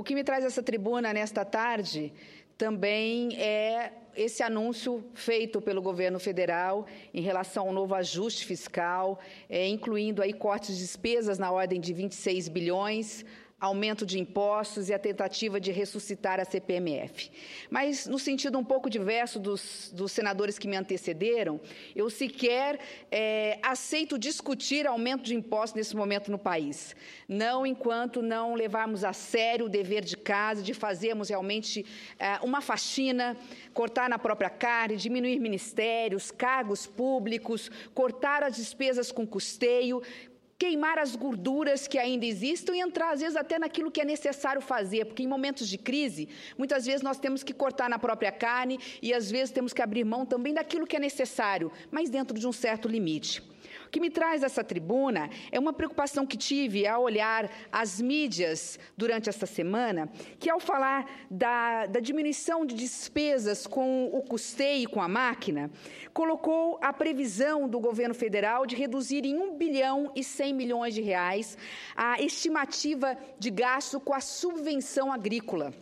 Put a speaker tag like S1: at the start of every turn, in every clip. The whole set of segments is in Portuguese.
S1: O que me traz essa tribuna nesta tarde também é esse anúncio feito pelo governo federal em relação ao novo ajuste fiscal, incluindo aí cortes de despesas na ordem de 26 bilhões, aumento de impostos e a tentativa de ressuscitar a CPMF. Mas, no sentido um pouco diverso dos senadores que me antecederam, eu sequer aceito discutir aumento de impostos nesse momento no país. Não enquanto não levarmos a sério o dever de casa, de fazermos realmente uma faxina, cortar na própria carne, diminuir ministérios, cargos públicos, cortar as despesas com custeio, queimar as gorduras que ainda existem e entrar, às vezes, até naquilo que é necessário fazer, porque em momentos de crise, muitas vezes nós temos que cortar na própria carne e, às vezes, temos que abrir mão também daquilo que é necessário, mas dentro de um certo limite. O que me traz essa tribuna é uma preocupação que tive ao olhar as mídias durante esta semana, que ao falar da diminuição de despesas com o custeio e com a máquina, colocou a previsão do governo federal de reduzir em 1 bilhão e 100 milhões de reais a estimativa de gasto com a subvenção agrícola.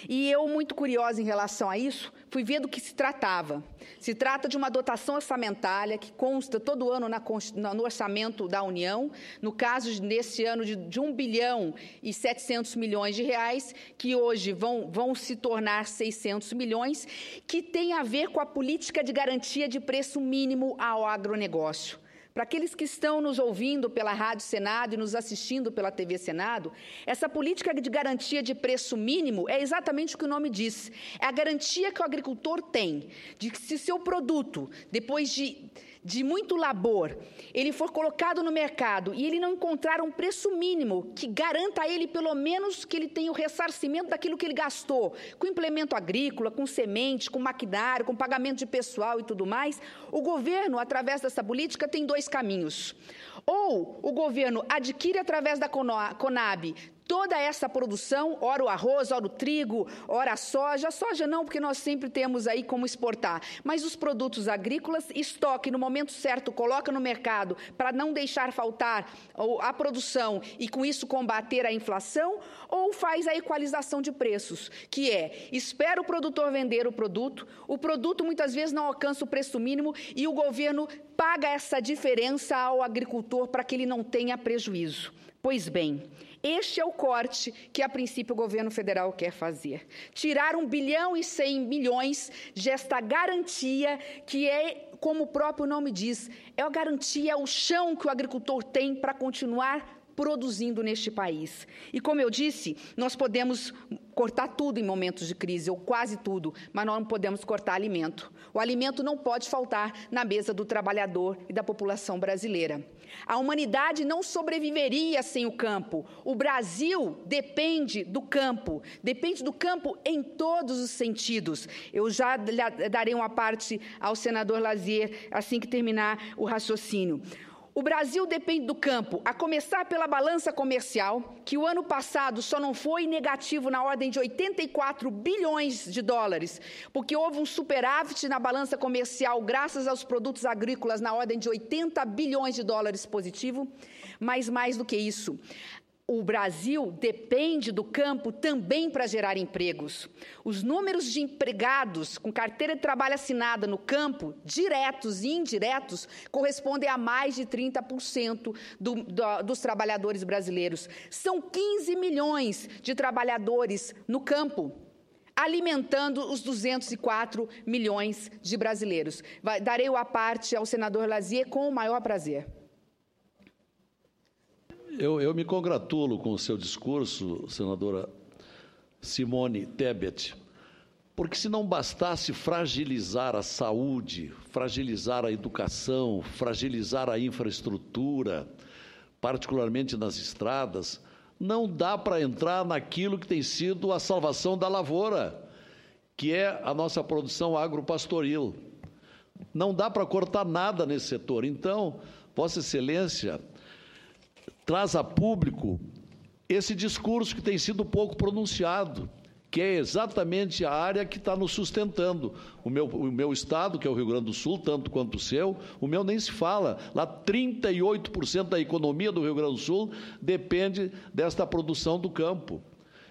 S1: E eu, muito curiosa em relação a isso, fui ver do que se tratava. Se trata de uma dotação orçamentária que consta todo ano no orçamento da União, no caso, nesse ano, de 1 bilhão e 700 milhões de reais, que hoje vão se tornar 600 milhões, que tem a ver com a política de garantia de preço mínimo ao agronegócio. Para aqueles que estão nos ouvindo pela Rádio Senado e nos assistindo pela TV Senado, essa política de garantia de preço mínimo é exatamente o que o nome diz. É a garantia que o agricultor tem de que, se seu produto, depois de muito labor, ele for colocado no mercado e ele não encontrar um preço mínimo que garanta a ele, pelo menos, que ele tenha o ressarcimento daquilo que ele gastou, com implemento agrícola, com semente, com maquinário, com pagamento de pessoal e tudo mais, o governo, através dessa política, tem dois caminhos. Ou o governo adquire, através da Conab, toda essa produção, ora o arroz, ora o trigo, ora a soja não, porque nós sempre temos aí como exportar, mas os produtos agrícolas, estoque no momento certo, coloca no mercado para não deixar faltar a produção e com isso combater a inflação, ou faz a equalização de preços, que espera o produtor vender o produto muitas vezes não alcança o preço mínimo e o governo paga essa diferença ao agricultor para que ele não tenha prejuízo. Pois bem, este é o corte que, a princípio, o governo federal quer fazer. Tirar 1 bilhão e 100 milhões desta garantia que como o próprio nome diz, é a garantia, o chão que o agricultor tem para continuar produzindo neste país. E, como eu disse, nós podemos cortar tudo em momentos de crise, ou quase tudo, mas nós não podemos cortar alimento. O alimento não pode faltar na mesa do trabalhador e da população brasileira. A humanidade não sobreviveria sem o campo. O Brasil depende do campo em todos os sentidos. Eu já darei uma parte ao senador Lazier assim que terminar o raciocínio. O Brasil depende do campo, a começar pela balança comercial, que o ano passado só não foi negativo na ordem de 84 bilhões de dólares, porque houve um superávit na balança comercial graças aos produtos agrícolas na ordem de 80 bilhões de dólares positivo, mas mais do que isso. O Brasil depende do campo também para gerar empregos. Os números de empregados com carteira de trabalho assinada no campo, diretos e indiretos, correspondem a mais de 30% dos trabalhadores brasileiros. São 15 milhões de trabalhadores no campo, alimentando os 204 milhões de brasileiros. Darei a parte ao senador Lazier com o maior prazer.
S2: Eu me congratulo com o seu discurso, senadora Simone Tebet, porque se não bastasse fragilizar a saúde, fragilizar a educação, fragilizar a infraestrutura, particularmente nas estradas, não dá para entrar naquilo que tem sido a salvação da lavoura, que é a nossa produção agropastoril. Não dá para cortar nada nesse setor. Então, Vossa Excelência traz a público esse discurso que tem sido pouco pronunciado, que é exatamente a área que está nos sustentando. O meu estado, que é o Rio Grande do Sul, tanto quanto o seu, o meu nem se fala. Lá 38% da economia do Rio Grande do Sul depende desta produção do campo.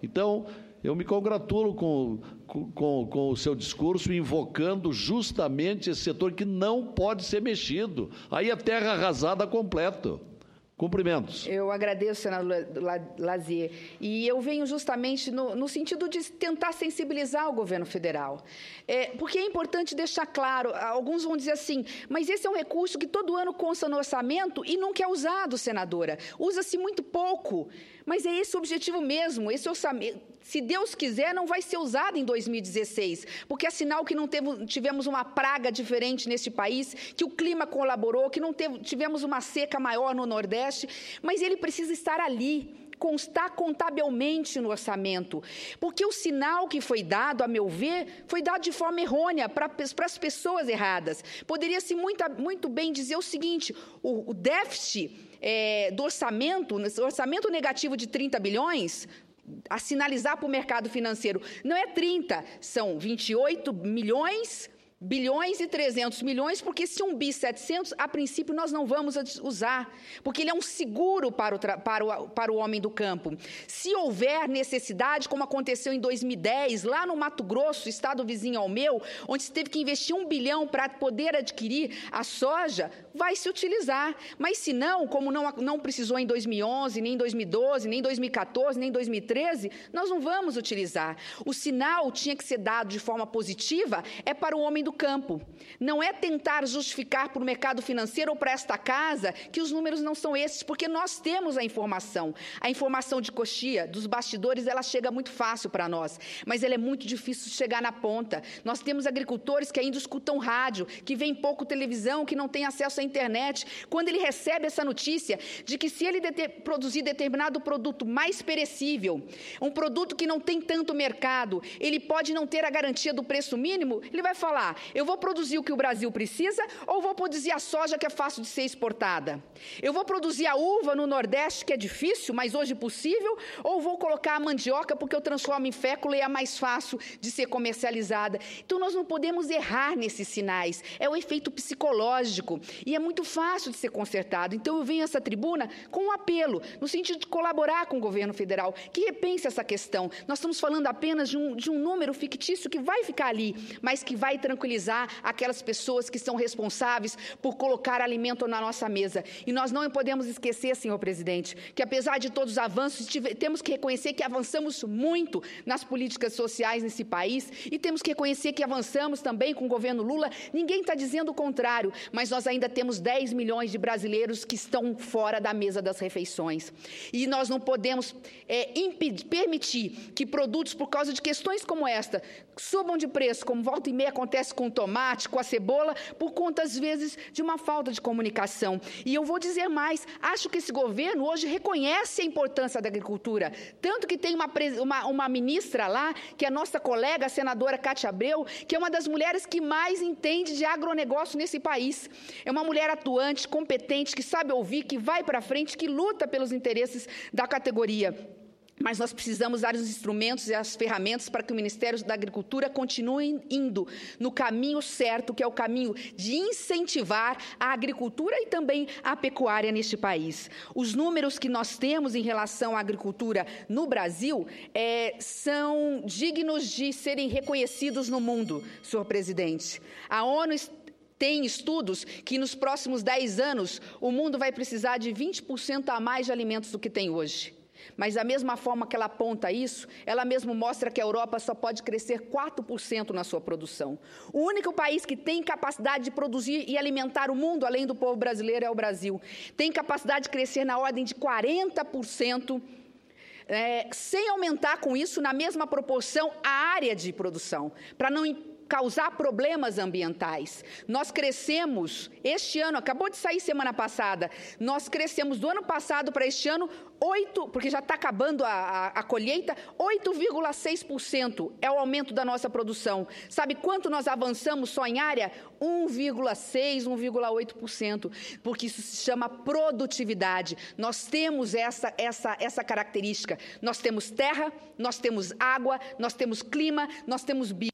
S2: Então, eu me congratulo com o seu discurso, invocando justamente esse setor que não pode ser mexido. Aí é terra arrasada completo. Cumprimentos.
S1: Eu agradeço, senador Lazier. E eu venho justamente no sentido de tentar sensibilizar o governo federal. Porque é importante deixar claro, alguns vão dizer assim, mas esse é um recurso que todo ano consta no orçamento e nunca é usado, senadora. Usa-se muito pouco. Mas é esse o objetivo mesmo, esse orçamento, se Deus quiser, não vai ser usado em 2016, porque é sinal que não tivemos uma praga diferente neste país, que o clima colaborou, que não tivemos uma seca maior no Nordeste, mas ele precisa estar ali, constar contabilmente no orçamento, porque o sinal que foi dado, a meu ver, foi dado de forma errônea para as pessoas erradas. Poderia-se muito bem dizer o seguinte, o déficit do orçamento negativo de 30 bilhões, a sinalizar para o mercado financeiro, não é 30, são 28 bilhões e 300 milhões, porque esse 1 bi 700, a princípio, nós não vamos usar, porque ele é um seguro para o homem do campo. Se houver necessidade, como aconteceu em 2010, lá no Mato Grosso, estado vizinho ao meu, onde se teve que investir 1 bilhão para poder adquirir a soja, vai se utilizar. Mas se não, como não precisou em 2011, nem em 2012, nem em 2014, nem em 2013, nós não vamos utilizar. O sinal tinha que ser dado de forma positiva, é para o homem do campo. Não é tentar justificar para o mercado financeiro ou para esta casa que os números não são esses, porque nós temos a informação. A informação de coxia, dos bastidores, ela chega muito fácil para nós, mas ela é muito difícil de chegar na ponta. Nós temos agricultores que ainda escutam rádio, que veem pouco televisão, que não têm acesso à internet. Quando ele recebe essa notícia de que se ele produzir determinado produto mais perecível, um produto que não tem tanto mercado, ele pode não ter a garantia do preço mínimo, ele vai falar, eu vou produzir o que o Brasil precisa ou vou produzir a soja que é fácil de ser exportada? Eu vou produzir a uva no Nordeste, que é difícil, mas hoje possível, ou vou colocar a mandioca porque eu transformo em fécula e é mais fácil de ser comercializada? Então, nós não podemos errar nesses sinais. É o efeito psicológico e é muito fácil de ser consertado. Então, eu venho a essa tribuna com um apelo, no sentido de colaborar com o governo federal, que repense essa questão. Nós estamos falando apenas de um número fictício que vai ficar ali, mas que vai tranquilizar aquelas pessoas que são responsáveis por colocar alimento na nossa mesa. E nós não podemos esquecer, senhor presidente, que apesar de todos os avanços, temos que reconhecer que avançamos muito nas políticas sociais nesse país e temos que reconhecer que avançamos também com o governo Lula. Ninguém está dizendo o contrário, mas nós ainda temos 10 milhões de brasileiros que estão fora da mesa das refeições. E nós não podemos permitir que produtos, por causa de questões como esta, subam de preço, como volta e meia acontece com o tomate, com a cebola, por conta, às vezes, de uma falta de comunicação. E eu vou dizer mais, acho que esse governo hoje reconhece a importância da agricultura, tanto que tem uma ministra lá, que é a nossa colega, a senadora Cátia Abreu, que é uma das mulheres que mais entende de agronegócio nesse país. É uma mulher atuante, competente, que sabe ouvir, que vai para frente, que luta pelos interesses da categoria. Mas nós precisamos dar os instrumentos e as ferramentas para que o Ministério da Agricultura continue indo no caminho certo, que é o caminho de incentivar a agricultura e também a pecuária neste país. Os números que nós temos em relação à agricultura no Brasil são dignos de serem reconhecidos no mundo, senhor presidente. A ONU tem estudos que nos próximos 10 anos o mundo vai precisar de 20% a mais de alimentos do que tem hoje. Mas, da mesma forma que ela aponta isso, ela mesmo mostra que a Europa só pode crescer 4% na sua produção. O único país que tem capacidade de produzir e alimentar o mundo, além do povo brasileiro, é o Brasil. Tem capacidade de crescer na ordem de 40%, sem aumentar com isso, na mesma proporção, a área de produção, para não causar problemas ambientais. Nós crescemos, este ano, acabou de sair semana passada, nós crescemos do ano passado para este ano, porque já está acabando a colheita, 8,6% é o aumento da nossa produção. Sabe quanto nós avançamos só em área? 1,6%, 1,8%, porque isso se chama produtividade. Nós temos essa característica. Nós temos terra, nós temos água, nós temos clima, nós temos bioma.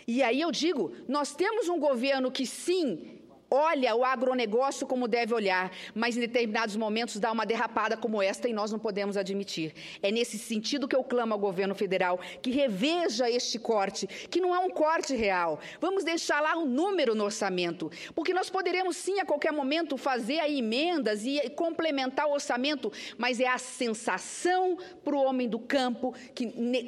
S1: E aí eu digo, nós temos um governo que sim, olha o agronegócio como deve olhar, mas em determinados momentos dá uma derrapada como esta e nós não podemos admitir. É nesse sentido que eu clamo ao governo federal que reveja este corte, que não é um corte real. Vamos deixar lá um número no orçamento, porque nós poderemos sim a qualquer momento fazer aí emendas e complementar o orçamento, mas é a sensação para o homem do campo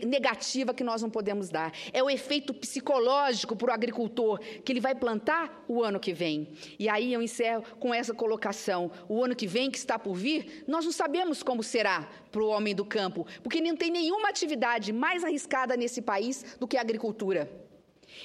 S1: negativa que nós não podemos dar. É o efeito psicológico para o agricultor, que ele vai plantar o ano que vem. E aí eu encerro com essa colocação. O ano que vem, que está por vir, nós não sabemos como será para o homem do campo, porque não tem nenhuma atividade mais arriscada nesse país do que a agricultura.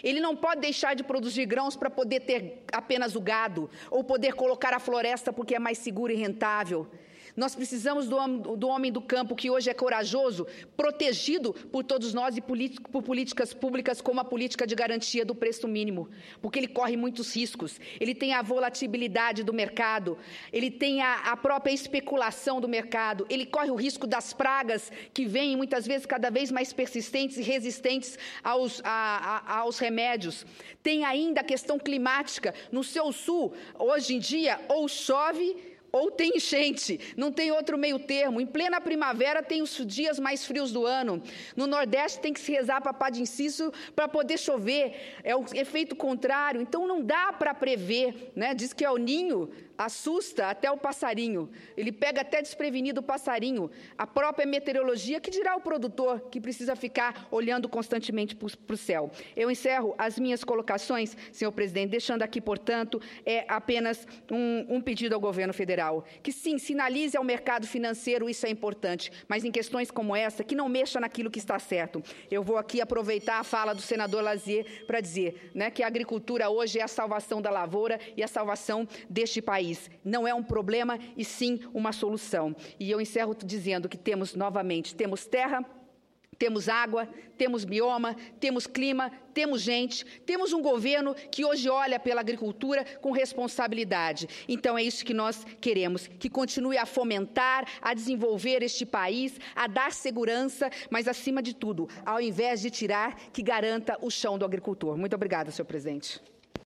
S1: Ele não pode deixar de produzir grãos para poder ter apenas o gado, ou poder colocar a floresta porque é mais seguro e rentável. Nós precisamos do homem do campo, que hoje é corajoso, protegido por todos nós e por políticas públicas como a política de garantia do preço mínimo, porque ele corre muitos riscos. Ele tem a volatilidade do mercado, ele tem a própria especulação do mercado, ele corre o risco das pragas que vêm muitas vezes cada vez mais persistentes e resistentes aos remédios. Tem ainda a questão climática. No seu sul, hoje em dia, ou chove ou tem enchente, não tem outro meio termo. Em plena primavera tem os dias mais frios do ano. No Nordeste tem que se rezar para Padre Inciso para poder chover. É o efeito contrário. Então não dá para prever, né? Diz que é o ninho, assusta até o passarinho. Ele pega até desprevenido o passarinho. A própria meteorologia, que dirá o produtor, que precisa ficar olhando constantemente para o céu. Eu encerro as minhas colocações, senhor presidente, deixando aqui, portanto, apenas um pedido ao governo federal. Que sim, sinalize ao mercado financeiro, isso é importante, mas em questões como essa, que não mexa naquilo que está certo. Eu vou aqui aproveitar a fala do senador Lazier para dizer, né, que a agricultura hoje é a salvação da lavoura e a salvação deste país. Não é um problema, e sim uma solução. E eu encerro dizendo que temos, novamente, temos terra, temos água, temos bioma, temos clima, temos gente, temos um governo que hoje olha pela agricultura com responsabilidade. Então é isso que nós queremos, que continue a fomentar, a desenvolver este país, a dar segurança, mas acima de tudo, ao invés de tirar, que garanta o chão do agricultor. Muito obrigada, senhor presidente.